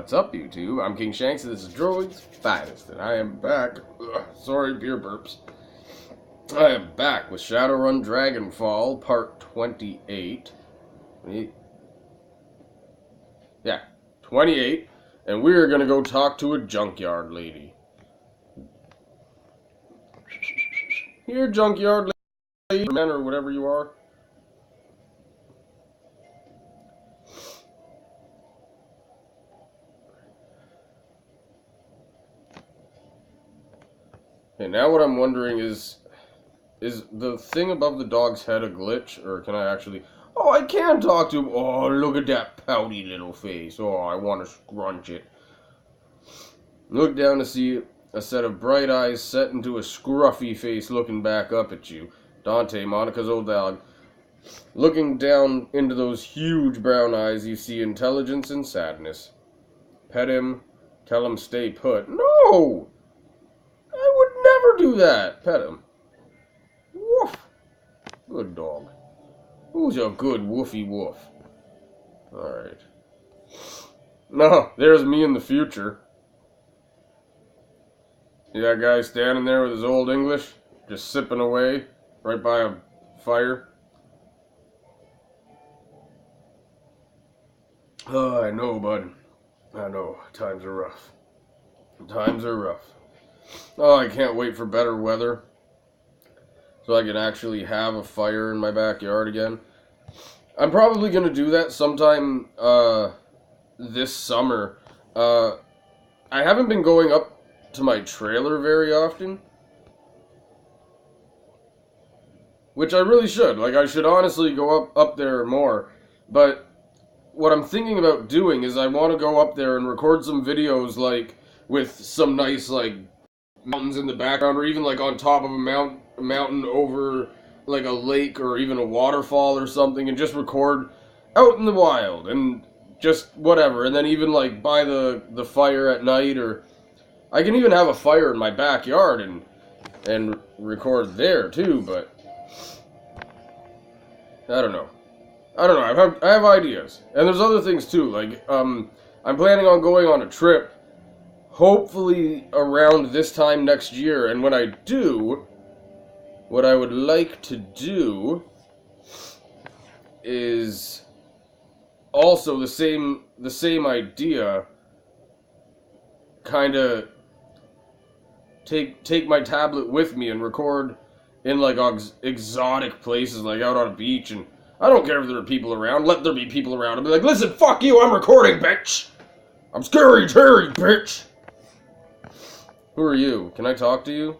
What's up, YouTube? I'm King Shanks, and this is Droid's Finest, and I am back. Sorry, beer burps. I am back with Shadowrun Dragonfall, Part 28. Yeah, 28, and we're gonna go talk to a Junkyard lady. Here, Junkyard lady, man, or whatever you are. Okay, now what I'm wondering is the thing above the dog's head a glitch, or can I actually... Oh, I can talk to him! Oh, look at that pouty little face. Oh, I want to scrunch it. Look down to see a set of bright eyes set into a scruffy face looking back up at you. Dante, Monica's old dog. Looking down into those huge brown eyes, you see intelligence and sadness. Pet him. Tell him stay put. No! I would never do that. Pet him. Woof. Good dog. Who's a good woofy woof? Alright. No, there's me in the future. See that guy standing there with his old English? Just sipping away right by a fire? Oh, I know, bud. I know. Times are rough. Times are rough. Oh, I can't wait for better weather so I can actually have a fire in my backyard again. I'm probably going to do that sometime this summer. I haven't been going up to my trailer very often, which I really should. Like, I should honestly go up there more, but what I'm thinking about doing is I want to go up there and record some videos, like, with some nice, like, mountains in the background, or even like on top of a mountain over like a lake or even a waterfall or something, and just record out in the wild and just whatever. And then even like by the fire at night, or I can even have a fire in my backyard and record there too. But I don't know. I have ideas, and there's other things too. Like I'm planning on going on a trip. Hopefully around this time next year, and when I do, what I would like to do is also the same idea, kind of take my tablet with me and record in like exotic places, like out on a beach, and I don't care if there are people around, let there be people around, and be like, listen, fuck you, I'm recording, bitch! I'm Scary Terry, bitch! Who are you? Can I talk to you?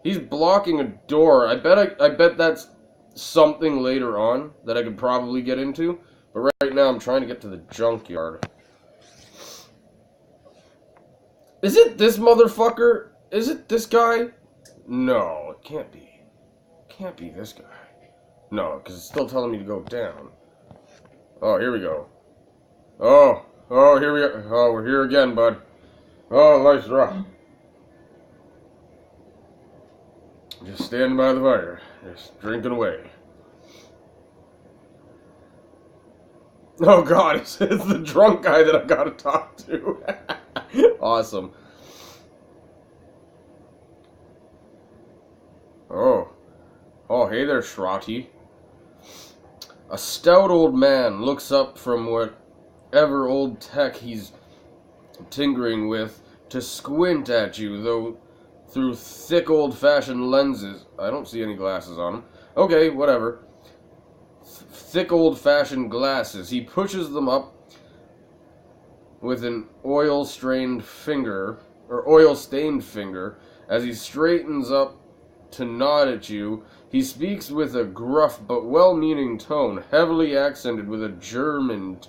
He's blocking a door. I bet that's something later on that I could probably get into. But right now I'm trying to get to the junkyard. Is it this motherfucker? Is it this guy? No, it can't be. It can't be this guy. No, because it's still telling me to go down. Oh, here we go. Oh, here we go. Oh, we're here again, bud. Oh, life's rough. Just standing by the fire. Just drinking away. Oh god, it's the drunk guy that I gotta talk to. Awesome. Oh, hey there, Shradha. A stout old man looks up from whatever old tech he's tinkering with to squint at you, though through thick old-fashioned lenses. I don't see any glasses on him. Okay, whatever. Thick old-fashioned glasses. He pushes them up with an oil-stained finger, as he straightens up to nod at you. He speaks with a gruff but well-meaning tone, heavily accented with a German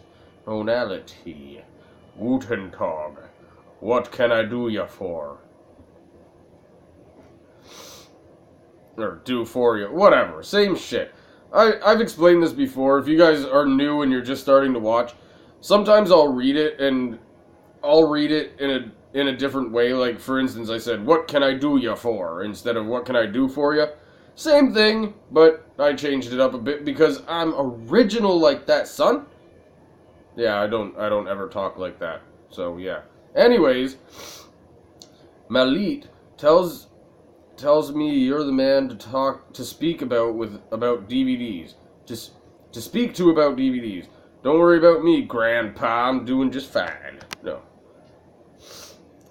tonality. Guten Tag. What can I do ya for? Or do for you. Whatever. Same shit. I've explained this before. If you guys are new and you're just starting to watch, sometimes I'll read it, and I'll read it in a different way. Like, for instance, I said, what can I do ya for? Instead of what can I do for ya? Same thing, but I changed it up a bit because I'm original like that, son. Yeah, I don't ever talk like that. So yeah. Anyways, Malit tells me you're the man to speak about DVDs. To speak to about DVDs. Don't worry about me, Grandpa. I'm doing just fine. No.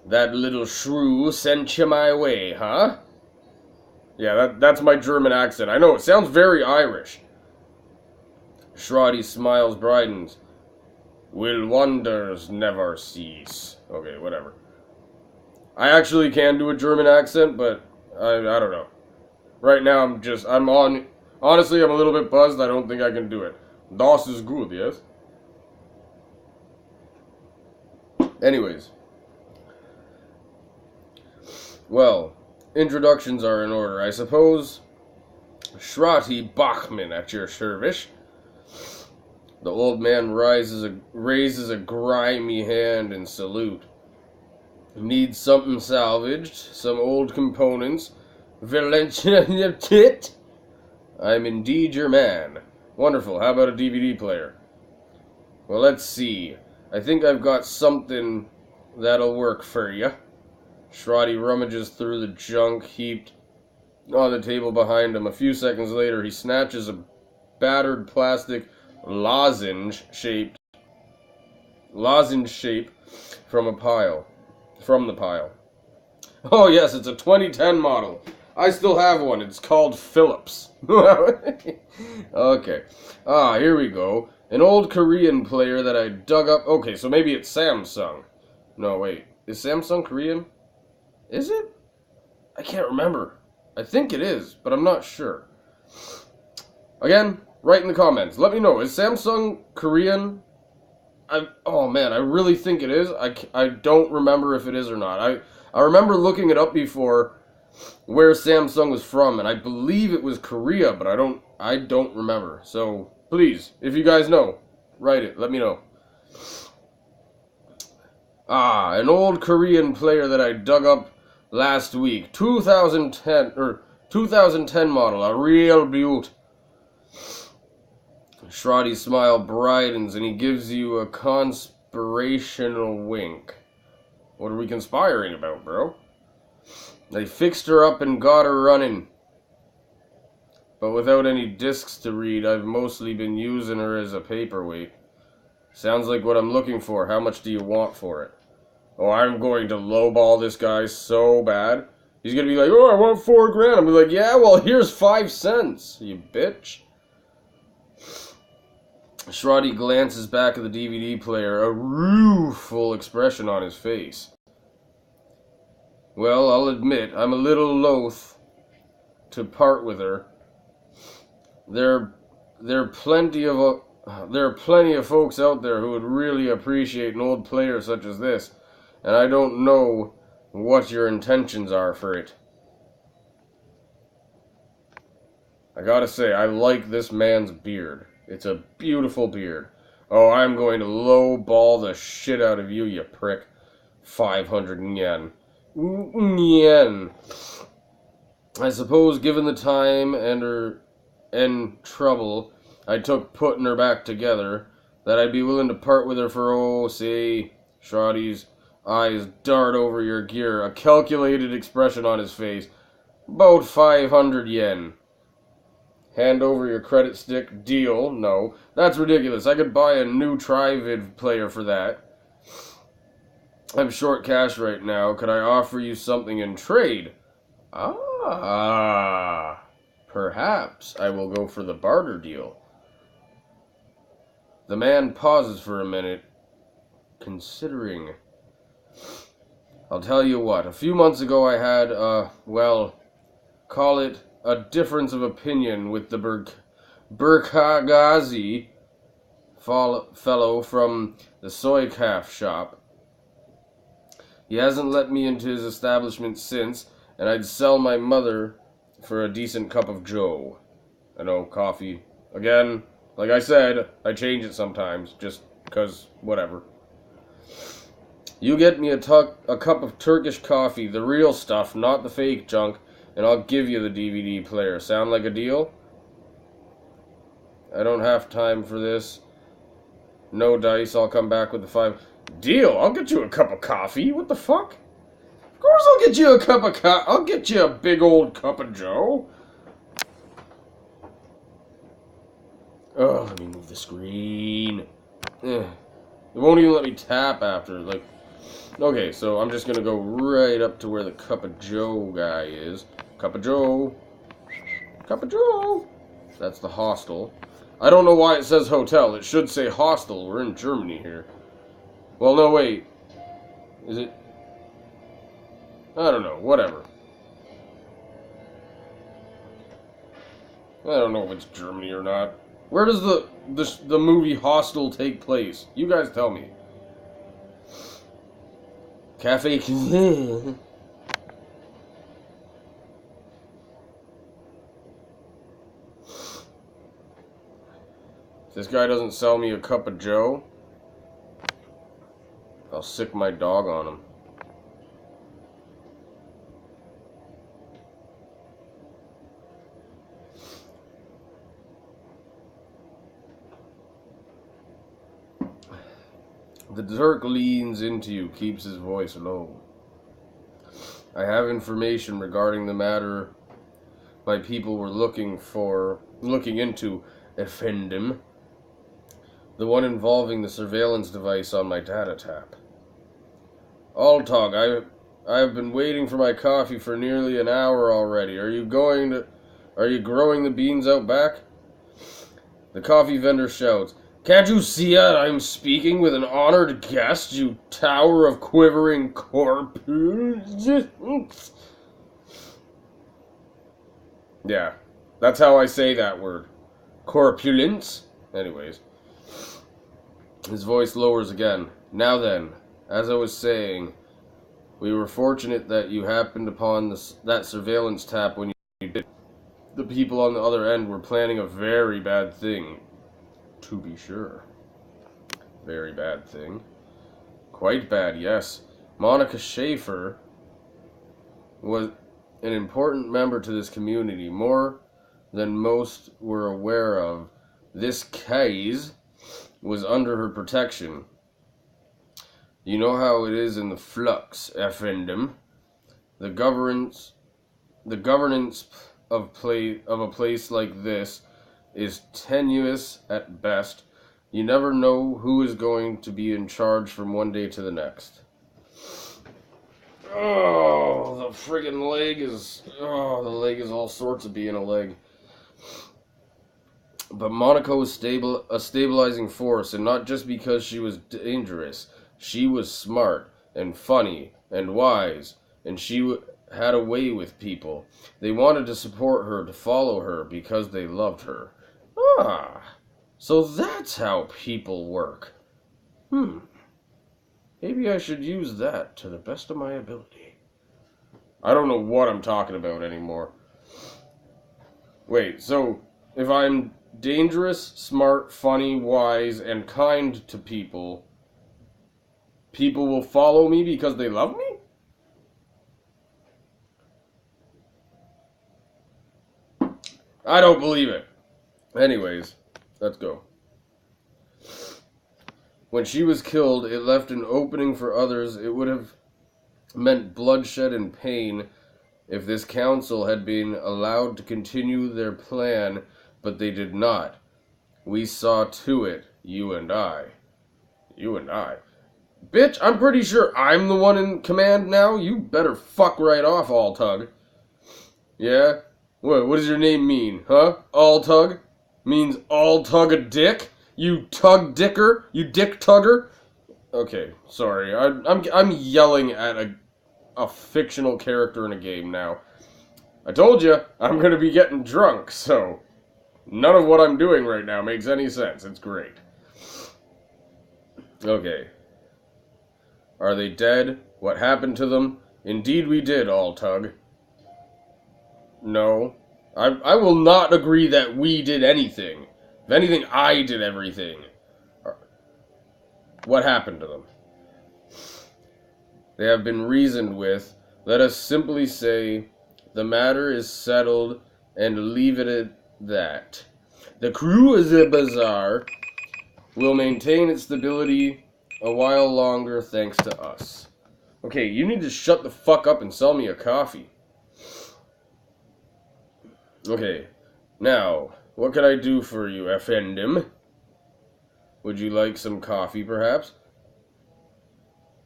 That little shrew sent you my way, huh? Yeah, that's my German accent. I know, it sounds very Irish. Shradha smiles, brightens. Will wonders never cease? Okay, whatever. I actually can do a German accent, but I don't know. Right now, honestly, I'm a little bit buzzed. I don't think I can do it. Das ist gut, yes? Anyways. Well, introductions are in order. I suppose Shradha Bachman at your service. The old man raises a grimy hand in salute. Needs something salvaged, some old components. Valencia tit. I'm indeed your man. Wonderful. How about a DVD player? Well, let's see. I think I've got something that'll work for you. Shradha rummages through the junk heaped on the table behind him. A few seconds later, he snatches a battered plastic lozenge shape from the pile. Oh yes, it's a 2010 model. I still have one. It's called Philips. Okay. Here we go. An old Korean player that I dug up. Okay, so maybe it's Samsung. No, wait. Is Samsung Korean? Is it? I can't remember. I think it is, but I'm not sure. Again, write in the comments. Let me know. Is Samsung Korean? Oh man, I really think it is. I don't remember if it is or not. I remember looking it up before where Samsung was from, and I believe it was Korea, but I don't remember. So please, if you guys know, write it. Let me know. An old Korean player that I dug up last week. 2010 model, a real beaut. Shradha's smile brightens and he gives you a conspirational wink. What are we conspiring about, bro? They fixed her up and got her running. But without any discs to read, I've mostly been using her as a paperweight. Sounds like what I'm looking for. How much do you want for it? Oh, I'm going to lowball this guy so bad. He's going to be like, oh, I want $4 grand. I'm like, yeah, well, here's 5 cents, you bitch. Shradha glances back at the DVD player, a rueful expression on his face. Well, I'll admit, I'm a little loath to part with her. There are plenty of folks out there who would really appreciate an old player such as this, and I don't know what your intentions are for it. I gotta say, I like this man's beard. It's a beautiful beard. Oh, I'm going to lowball the shit out of you, you prick. 500 yen. Yen. I suppose, given the time and trouble I took putting her back together, that I'd be willing to part with her for, say, Shradha's eyes dart over your gear, a calculated expression on his face. About 500 yen. Hand over your credit stick. Deal. No. That's ridiculous. I could buy a new Trivid player for that. I'm short cash right now. Could I offer you something in trade? Perhaps I will go for the barter deal. The man pauses for a minute, considering. I'll tell you what. A few months ago I had, call it a difference of opinion with the Burkagazi fellow from the soycaf shop. He hasn't let me into his establishment since, and I'd sell my mother for a decent cup of joe. I know, coffee. Again, like I said, I change it sometimes, just because, whatever. You get me a cup of Turkish coffee, the real stuff, not the fake junk, and I'll give you the DVD player. Sound like a deal? I don't have time for this. No dice, I'll come back with the 5. Deal, I'll get you a cup of coffee. What the fuck? Of course I'll get you a cup of coffee. I'll get you a big old cup of joe. Oh, let me move the screen. It won't even let me tap after, like... Okay, so I'm just gonna go right up to where the cup of joe guy is. Cup of joe. Cup of joe. That's the hostel. I don't know why it says hotel. It should say hostel. We're in Germany here. Well, no, wait. Is it? I don't know. Whatever. I don't know if it's Germany or not. Where does the movie Hostel take place? You guys tell me. Cafe. This guy doesn't sell me a cup of joe, I'll sick my dog on him. The Turk leans into you, keeps his voice low. I have information regarding the matter my people were looking into, Effendim. The one involving the surveillance device on my data tap. Altog, I have been waiting for my coffee for nearly an hour already. Are you growing the beans out back? The coffee vendor shouts, Can't you see that I'm speaking with an honored guest, you tower of quivering corpses? Yeah, that's how I say that word. Corpulence? Anyways. His voice lowers again. Now then, as I was saying, we were fortunate that you happened upon that surveillance tap when you did. The people on the other end were planning a very bad thing. To be sure. Very bad thing. Quite bad, yes. Monica Schaefer was an important member to this community, more than most were aware of. This case was under her protection. You know how it is in the flux, Effendim. The governance of a place like this is tenuous at best. You never know who is going to be in charge from one day to the next. Oh, the friggin' leg is... Oh, the leg is all sorts of being a leg. But Monaco was a stabilizing force, and not just because she was dangerous. She was smart, and funny, and wise, and she had a way with people. They wanted to support her, to follow her, because they loved her. Ah, so that's how people work. Maybe I should use that to the best of my ability. I don't know what I'm talking about anymore. Wait, so if I'm dangerous, smart, funny, wise, and kind to people, people will follow me because they love me? I don't believe it. Anyways, let's go. When she was killed, it left an opening for others. It would have meant bloodshed and pain if this council had been allowed to continue their plan, but they did not. We saw to it, you and I. You and I. Bitch, I'm pretty sure I'm the one in command now. You better fuck right off, Altug. Yeah? What does your name mean, huh? Altug? Means all tug a dick? You tug dicker? You dick tugger? Okay, sorry. I'm yelling at a fictional character in a game now. I told you, I'm gonna be getting drunk, so none of what I'm doing right now makes any sense. It's great. Okay. Are they dead? What happened to them? Indeed we did, Altug. No. I will not agree that we did anything. If anything, I did everything. What happened to them? They have been reasoned with. Let us simply say the matter is settled and leave it at that. The crew is a bazaar. will maintain its stability a while longer thanks to us. Okay, you need to shut the fuck up and sell me a coffee. Okay, now, what can I do for you, Effendim? Would you like some coffee, perhaps?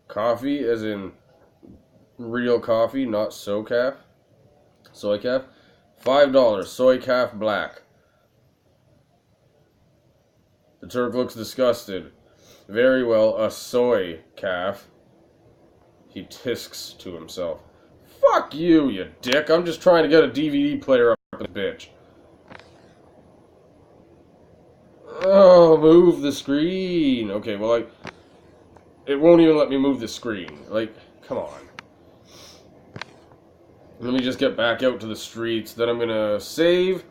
Coffee, as in real coffee, not soycaf. Soycaf. $5, soycaf black. The Turk looks disgusted. Very well, a soycaf. He tisks to himself. Fuck you, you dick. I'm just trying to get a DVD player up this bitch. Oh, move the screen. Okay, well, it won't even let me move the screen. Like, come on. Let me just get back out to the streets. Then I'm gonna save.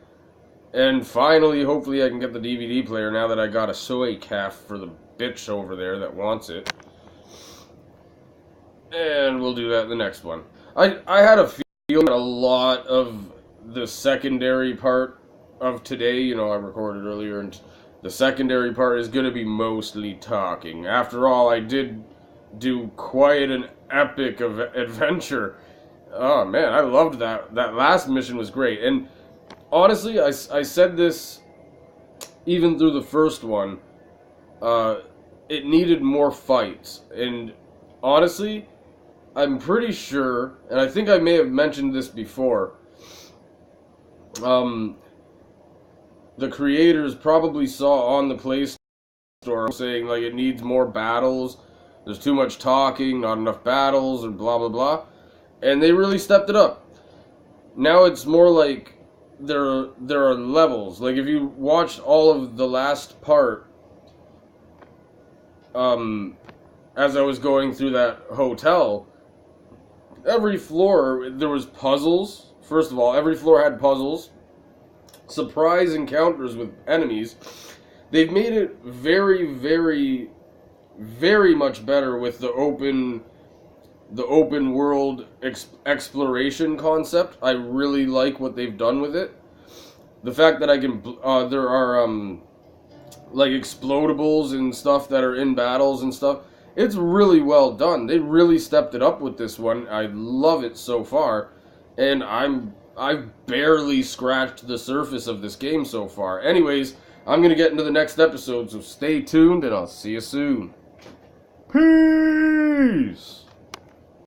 And finally, hopefully I can get the DVD player now that I got a soycaf for the bitch over there that wants it. And we'll do that in the next one. I had a feeling that a lot of the secondary part of today, you know, I recorded earlier, and the secondary part is going to be mostly talking. After all, I did do quite an epic of adventure. Oh man, I loved that. That last mission was great. And honestly, I said this even through the first one. It needed more fights. And honestly, I'm pretty sure, and I think I may have mentioned this before, the creators probably saw on the Play Store saying, like, it needs more battles, there's too much talking, not enough battles, and blah blah blah, and they really stepped it up. Now it's more like there are levels. Like, if you watched all of the last part, as I was going through that hotel, every floor there was puzzles. First of all, every floor had puzzles, surprise encounters with enemies. They've made it very, very, very much better with the open world exploration concept. I really like what they've done with it. The fact that I can there are like explodables and stuff that are in battles and stuff. It's really well done. They really stepped it up with this one. I love it so far, and I've barely scratched the surface of this game so far. Anyways, I'm gonna get into the next episode, so stay tuned, and I'll see you soon. Peace.